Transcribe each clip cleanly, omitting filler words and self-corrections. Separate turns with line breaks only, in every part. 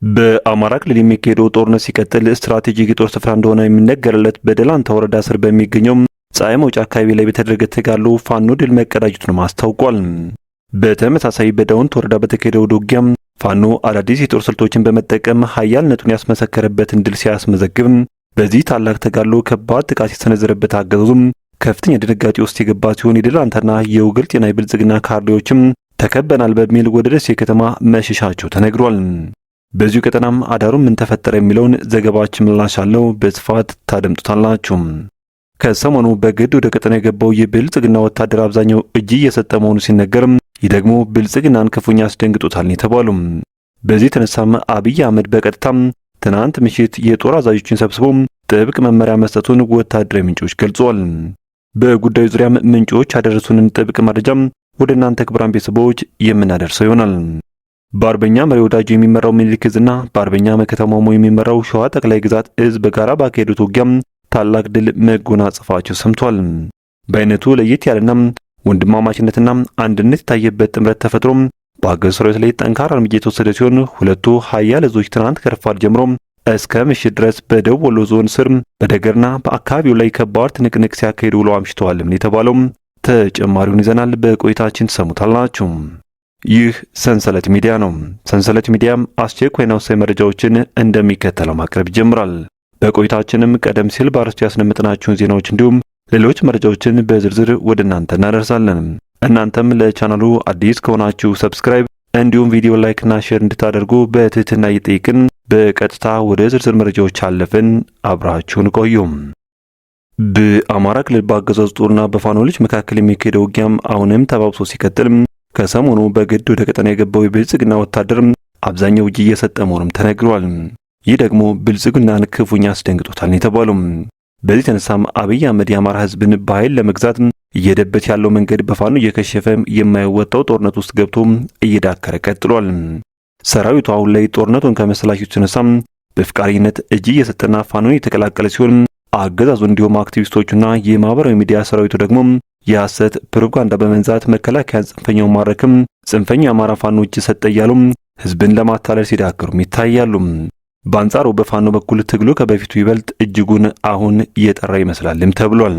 በአማራ ክልል የሚካሄደው ጦርነት ሲቀጥል ስትራቴጂክ የጦር ስፍራ እንደሆነ የሚነገርለት በደላንታ ወረዳ ስር በሚገኘው ፀሐይ መውጫ አካባቢ ላይ በተደረገ ተጋድሎ ፋኖ ድል መቀዳጀቱን አስታውቋል። በተመሳሳይ በዳውንት ወረዳ በተካሄደው ውጊያም ፋኖ አዳዲስ የጦር ስልቶችን በመጠቀም ኃያልነቱን ያስመሰከረበትን ድል ሲያስመዘግብ በዚህ ታላቅ ተጋድሎ ከባድ ጥቃት ሲሰነዘረበት አገዛዙም ከፍተኛ ድንጋጤ ውስጥ የገባ ሲሆን የደላንታና የውግል ጤና የብልጽግና ካድሬዎችም ተከበናል በሚል ወደ ደሴ ከተማ መሸሻቸው ተነግሯል። በዚሁ ቀጠናም አዳሩም ምን ተፈጠረ የሚለውን ዘገባችን ምላሽ አለው፣ በስፋት ታደምጡታላችሁ። ከሰሞኑ በግድ ወደ ቀጠና የገባው የብልጽግና ወታደር አብዛኛው እጅ እየሰጠ መሆኑ ሲነገርም ይህ ደግሞ ብልጽግናን ክፉኛ አስደንግጦታል የተባሉ። በዚህ የተነሳም አብይ አህመድ በቀጥታም ትናንት ምሽት የጦር አዛዦችን ሰብስቦ ጥብቅ መመሪያ መስጠቱን ወታደራዊ ምንጮች ገልጸዋል። በጉዳዩ ዙሪያም ምንጮች ያደረሱንን ጥብቅ መረጃም ወደ እናንተ ክቡራን ቤተሰቦች የምናደርሰው ይሆናል። በአርበኛ መሪ ወዳጁ የሚመራው ምኒልክ ዕዝና በአርበኛ መከታ ማሞ የሚመራው ሸዋ ጠቅላይ ግዛት እዝ በጋራ ባካሄዱት ውጊያም ታላቅ ድል መጎናጸፋቸው ሰምቷል። በአይነቱ ለየት ያለና ወንድማማችነትና አንድነት የታየበት ጥምረት ተፈጥሮ በአገዛዙ ሰራዊት ላይ ጠንካራ እርምጃ የተወሰደ ሲሆን ሁለቱ ኃያል እዞች ትናንት ከረፋድ ጀምሮ እስከ ምሽት ድረስ በደቡብ ወሎ ዞን ስር በደገርና በአካባቢው ላይ ከባድ ትንቅንቅ ሲያካሂዱ ውለው አምሽተዋል የተባለው ተጨማሪውን ይዘናል። በቆይታችን ትሰሙታላችሁ። ይህ ሰንሰለት ሚዲያ ነው። ሰንሰለት ሚዲያም አስቸኳይና ወሳኝ መረጃዎችን እንደሚከተለው ማቅረብ ይጀምራል። በቆይታችንም ቀደም ሲል በአርዕስቱ ያስደመጥናችሁን ዜናዎች እንዲሁም ሌሎች መረጃዎችን በዝርዝር ወደ እናንተ እናደርሳለን። እናንተም ለቻናሉ አዲስ ከሆናችሁ ሰብስክራይብ እንዲሁም ቪዲዮ ላይክና ሼር እንድታደርጉ በትህትና እየጠየቅን በቀጥታ ወደ ዝርዝር መረጃዎች አለፍን። አብራችሁን ቆዩ። በአማራ ክልል በአገዛዙ ጦርና በፋኖዎች መካከል የሚካሄደው ውጊያም አሁንም ተባብሶ ሲቀጥል ከሰሞኑ በግድ ወደ ቀጠና የገባው የብልጽግና ወታደር አብዛኛው እጅ እየሰጠ መሆኑም ተነግሯል። ይህ ደግሞ ብልጽግናን ክፉኛ አስደንግጦታል የተባለው። በዚህ የተነሳም አብይ አህመድ የአማራ ሕዝብን በኃይል ለመግዛት እየሄደበት ያለው መንገድ በፋኖ እየከሸፈ የማይወጣው ጦርነት ውስጥ ገብቶ እየዳከረ ቀጥሏል። ሰራዊቱ አሁን ላይ ጦርነቱን ከመሰላቸው የተነሳም በፍቃሪነት እጅ እየሰጠና ፋኖን የተቀላቀለ ሲሆን አገዛዙ እንዲሁም አክቲቪስቶቹና የማህበራዊ ሚዲያ ሰራዊቱ ደግሞ የሐሰት ፕሮፓጋንዳ በመንዛት መከላከያን ጽንፈኛው ማረክም ጽንፈኛ አማራ ፋኖ እጅ ሰጠ እያሉ ህዝብን ለማታለል ሲዳክሩም ይታያሉ። በአንጻሩ በፋኖ በኩል ትግሉ ከበፊቱ ይበልጥ እጅጉን አሁን እየጠራ ይመስላልም ተብሏል።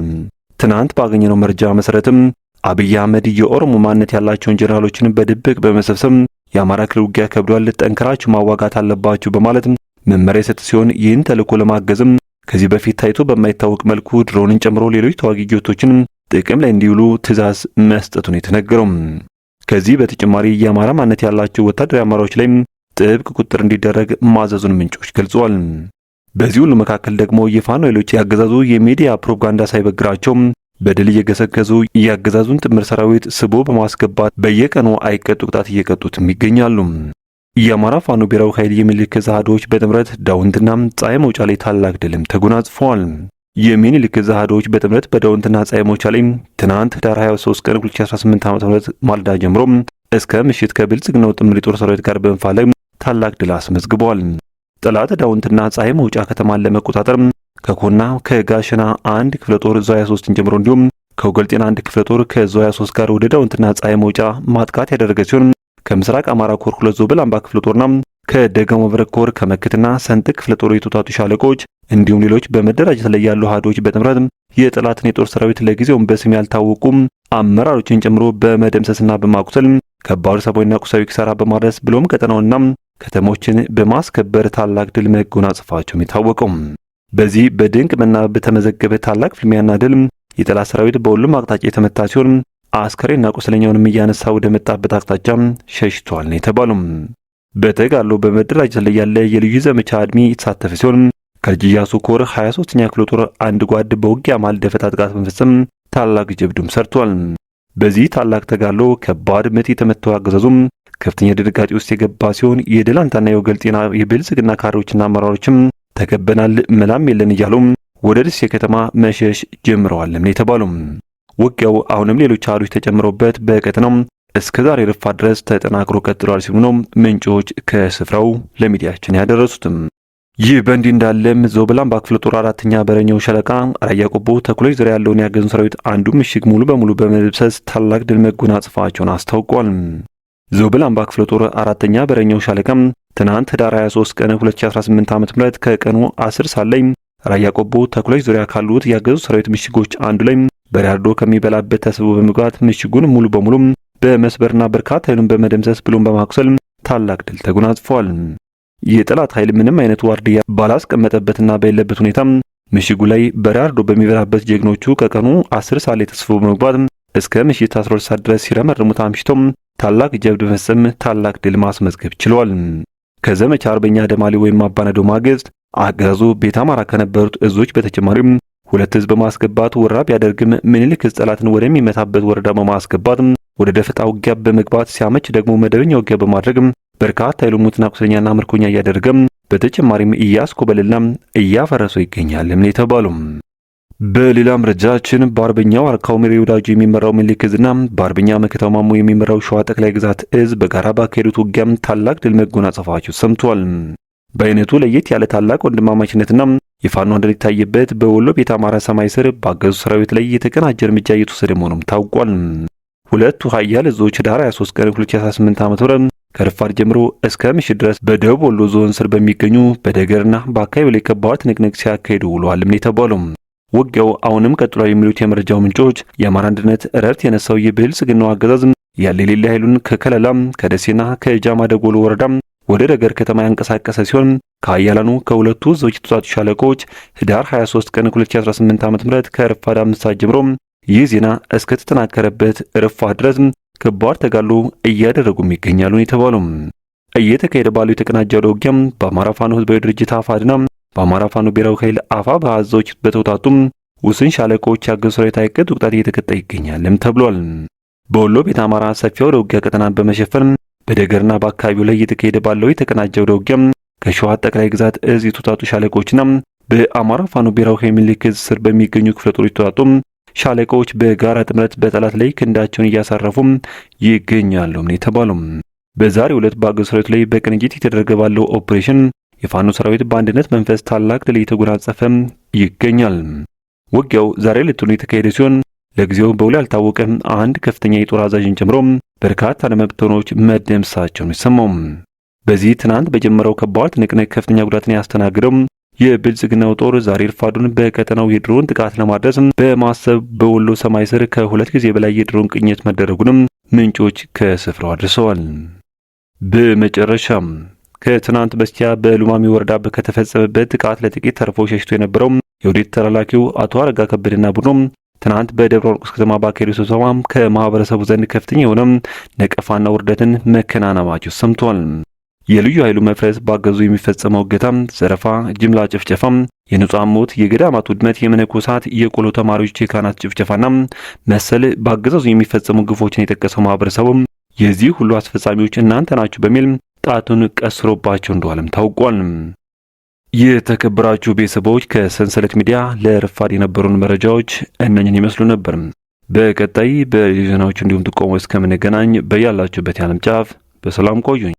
ትናንት ባገኘነው መረጃ መሰረትም አብይ አህመድ የኦሮሞ ማንነት ያላቸውን ጀነራሎችን በድብቅ በመሰብሰብ የአማራ ክልል ውጊያ ከብዷል፣ ጠንክራችሁ ማዋጋት አለባችሁ በማለት መመሪያ የሰጠ ሲሆን ይህን ተልዕኮ ለማገዝም ከዚህ በፊት ታይቶ በማይታወቅ መልኩ ድሮንን ጨምሮ ሌሎች ተዋጊ ጀቶችን ጥቅም ላይ እንዲውሉ ትዕዛዝ መስጠቱን የተነገረው። ከዚህ በተጨማሪ የአማራ ማንነት ያላቸው ወታደራዊ አመራሮች ላይ ጥብቅ ቁጥጥር እንዲደረግ ማዘዙን ምንጮች ገልጸዋል። በዚህ ሁሉ መካከል ደግሞ የፋኖ ኃይሎች ያገዛዙ የሚዲያ ፕሮፓጋንዳ ሳይበግራቸው በድል እየገሰገዙ ያገዛዙን ጥምር ሰራዊት ስቦ በማስገባት በየቀኑ አይቀጡ ቅጣት እየቀጡትም ይገኛሉ። የአማራ ፋኖ ብሔራዊ ኃይል የሚኒልክ ዕዝ አሃዶች በጥምረት ዳውንትና ፀሐይ መውጫ ላይ ታላቅ ድልም ተጎናጽፈዋል። የሚኒልክ ዕዝ አሃዶች በጥምረት በዳውንትና ፀሐይ መውጫ ላይ ትናንት ዳር 23 ቀን 2018 ዓ.ም ማልዳ ጀምሮ እስከ ምሽት ከብልጽግናው ጥምር የጦር ሰራዊት ጋር በመፋለም ታላቅ ድል አስመዝግበዋል። ጠላት ዳውንትና ፀሐይ መውጫ ከተማን ለመቆጣጠር ከኮና ከጋሸና አንድ ክፍለ ጦር ዙ 23ን ጀምሮ እንዲሁም ከወገልጤና አንድ ክፍለ ጦር ከዙ 23 ጋር ወደ ዳውንትና ፀሐይ መውጫ ማጥቃት ያደረገ ሲሆን ከምስራቅ አማራ ኮር 2 ዞብል አምባ ክፍለ ጦርና ከደጋሞ መብረቅ ኮር ከመክትና ሰንጥቅ ክፍለ ጦር የተውጣጡ ሻለቆች እንዲሁም ሌሎች በመደራጀት ላይ ያሉ አሃዶች በጥምረት የጠላትን የጦር ሰራዊት ለጊዜውም በስም ያልታወቁም አመራሮችን ጨምሮ በመደምሰስና በማቁሰል ከባድ ሰብአዊና ቁሳዊ ኪሳራ በማድረስ ብሎም ቀጠናውና ከተሞችን በማስከበር ታላቅ ድል መጎናጸፋቸው የታወቀው። በዚህ በድንቅ መናበብ በተመዘገበ ታላቅ ፍልሚያና ድል የጠላት ሰራዊት በሁሉም አቅጣጫ የተመታ ሲሆን አስከሬና ቁስለኛውንም እያነሳ ወደ መጣበት አቅጣጫ ሸሽቷል ነው የተባለው። በተጋድሎ በመደራጀት ላይ ያለ የልዩ ዘመቻ አድሚ የተሳተፈ ሲሆን ከልጅ ኢያሱ ኮር 23ኛ ክፍለ ጦር አንድ ጓድ በውጊያ መሃል ደፈጣ ጥቃት በመፈጸም ታላቅ ጀብዱም ሰርቷል። በዚህ ታላቅ ተጋድሎ ከባድ ምት የተመታው አገዛዙም ከፍተኛ ድንጋጤ ውስጥ የገባ ሲሆን የደላንታና የወገል ጤና የብልጽግና ካድሬዎችና አመራሮችም ተከበናል መላም የለን እያሉ ወደ ደሴ ከተማ መሸሽ ጀምረዋልም ነው የተባለው። ውጊያው አሁንም ሌሎች አሃዶች ተጨምረውበት በቀጠናው እስከ ዛሬ ረፋድ ድረስ ተጠናክሮ ቀጥሏል ሲሉ ነው ምንጮች ከስፍራው ለሚዲያችን ያደረሱትም። ይህ በእንዲህ እንዳለም ዞብል አምባ ክፍለ ጦር አራተኛ በረኛው ሻለቃ ራያ ቆቦ ተኩሎች ዙሪያ ያለውን ያገዙን ሰራዊት አንዱ ምሽግ ሙሉ በሙሉ በመደምሰስ ታላቅ ድል መጎናጸፋቸውን አስታውቋል። ዞብል አምባ ክፍለ ጦር አራተኛ በረኛው ሻለቃ ትናንት ህዳር 23 ቀን 2018 ዓ.ም ከቀኑ 10 ሰዓት ላይ ራያ ቆቦ ተኩሎች ዙሪያ ካሉት ያገዙ ሰራዊት ምሽጎች አንዱ ላይ በሪያርዶ ከሚበላበት ተስቦ በመግባት ምሽጉን ሙሉ በሙሉ በመስበርና በርካታ ኃይሉን በመደምሰስ ብሎም በማቁሰል ታላቅ ድል ተጎናጽፏል። የጠላት ኃይል ምንም አይነት ዋርድያ ባላስቀመጠበትና በሌለበት ሁኔታ ምሽጉ ላይ በሪያርዶ በሚበላበት ጀግኖቹ ከቀኑ 10 ሰዓት ላይ ተስቦ በመግባት እስከ ምሽት 12 ሰዓት ድረስ ሲረመርሙት አምሽቶም ታላቅ ጀብድ በመፈጸም ታላቅ ድል ማስመዝገብ ችሏል። ከዘመቻ አርበኛ ደማሊ ወይም አባነዶ ማግስት አገዛዙ ቤተ አማራ ከነበሩት እዞች በተጨማሪም 2 እዝ በማስገባት ወረራ ቢያደርግም ምኒልክ እዝ ጠላትን ወደሚመታበት ወረዳ በማስገባት ወደ ደፈጣ ውጊያ በመግባት ሲያመች ደግሞ መደበኛ ውጊያ በማድረግ በርካታ ኃይሉን ሙትና ቁስለኛና ምርኮኛ እያደረገ በተጨማሪም እያስኮበለልና እያፈረሰው ይገኛል የተባለው። በሌላ መረጃችን በአርበኛው አርካው ምሬ ወዳጁ የሚመራው ምኒልክ እዝና በአርበኛ መከታው ማሞ የሚመራው ሸዋ ጠቅላይ ግዛት እዝ በጋራ ባካሄዱት ውጊያም ታላቅ ድል መጎናጸፋቸው ሰምቷል። በአይነቱ ለየት ያለ ታላቅ ወንድማማችነትና የፋኖ አንድነት የታየበት በወሎ ቤተ አማራ ሰማይ ስር ባገዙ ሰራዊት ላይ የተቀናጀ እርምጃ እየተወሰደ መሆኑም ታውቋል። ሁለቱ ኃያል እዞች ህዳር 23 ቀን 2018 ዓ.ም ከረፋድ ጀምሮ እስከ ምሽት ድረስ በደቡብ ወሎ ዞን ስር በሚገኙ በደገርና በአካባቢው ላይ ከባድ ትንቅንቅ ሲያካሂዱ ውለዋልም የተባለው። ውጊያው አሁንም ቀጥሏል የሚሉት የመረጃው ምንጮች የአማራ አንድነት እረፍት የነሳው የብልጽግናው አገዛዝ ያለ የሌለ ኃይሉን ከከለላም ከደሴና ከጃማ ደጎሎ ወረዳም ወደ ደገር ከተማ ያንቀሳቀሰ ሲሆን ከኃያላኑ ከሁለቱ እዞች የተውጣጡ ሻለቆች ህዳር 23 ቀን 2018 ዓ.ም ከረፋድ 5 ሰዓት ጀምሮ ይህ ዜና እስከተጠናከረበት ረፋድ ድረስ ከባድ ተጋድሎ እያደረጉም ይገኛሉ የተባለው። እየተካሄደ ባለው የተቀናጀ ውጊያም በአማራ ፋኖ ህዝባዊ ድርጅት አፋድና በአማራ ፋኖ ብሔራዊ ኃይል አፋባ እዞች በተውጣጡም ውስን ሻለቆች ያገዙ ሰራዊት አይቀጡ ቅጣት እየተቀጣ ይገኛልም ተብሏል። በወሎ ቤተ አማራ ሰፊ ወደ ውጊያ ቀጠናን በመሸፈን በደገርና በአካባቢው ላይ እየተካሄደ ባለው የተቀናጀ ውጊያም ከሸዋ ጠቅላይ ግዛት እዝ የተውጣጡ ሻለቆችና በአማራ ፋኖ ብሔራዊ ኃይል ምኒልክ እዝ ስር በሚገኙ ክፍለ ጦሮች የተውጣጡ ሻለቆች በጋራ ጥምረት በጠላት ላይ ክንዳቸውን እያሳረፉ ይገኛሉ የተባለው። በዛሬው ዕለት በአገዙ ሰራዊት ላይ በቅንጅት የተደረገ ባለው ኦፕሬሽን የፋኖ ሰራዊት በአንድነት መንፈስ ታላቅ ድል እየተጎናጸፈ ይገኛል። ውጊያው ዛሬ ዕለቱን የተካሄደ ሲሆን ለጊዜው በውል ያልታወቀ አንድ ከፍተኛ የጦር አዛዥን ጨምሮ በርካታ ለመብተኖች መደምሰሳቸውን ይሰማው። በዚህ ትናንት በጀመረው ከባድ ትንቅንቅ ከፍተኛ ጉዳትን ያስተናግደው የብልጽግናው ጦር ዛሬ ርፋዱን በቀጠናው የድሮን ጥቃት ለማድረስ በማሰብ በወሎ ሰማይ ስር ከ2 ጊዜ በላይ የድሮን ቅኝት መደረጉንም ምንጮች ከስፍራው አድርሰዋል። በመጨረሻም ከትናንት በስቲያ በሉማሜ ወረዳ ከተፈጸመበት ጥቃት ለጥቂት ተርፎ ሸሽቶ የነበረው የወዴት ተላላኪው አቶ አረጋ ከበደና ቡድኑ ትናንት በደብረ ማርቆስ ከተማ ባካሄዱ ስብሰባ ከማህበረሰቡ ዘንድ ከፍተኛ የሆነ ነቀፋና ውርደትን መከናነባቸው ሰምቷል። የልዩ ኃይሉ መፍረስ ባገዙ የሚፈጸመው እገታ፣ ዘረፋ፣ ጅምላ ጭፍጨፋ፣ የንጹሃን ሞት፣ የገዳማት ውድመት፣ የመነኮሳት የቆሎ ተማሪዎች የካህናት ጭፍጨፋና መሰል ባገዛዙ የሚፈጸሙ ግፎችን የጠቀሰው ማህበረሰቡ የዚህ ሁሉ አስፈጻሚዎች እናንተ ናችሁ በሚል ጣቱን ቀስሮባቸው እንደዋለም ታውቋል። የተከበራችሁ ቤተሰቦች ከሰንሰለት ሚዲያ ለረፋድ የነበሩን መረጃዎች እነኝን ይመስሉ ነበር። በቀጣይ በዜናዎች እንዲሁም ጥቆማዎች እስከምንገናኝ በያላችሁበት የዓለም ጫፍ በሰላም ቆዩኝ።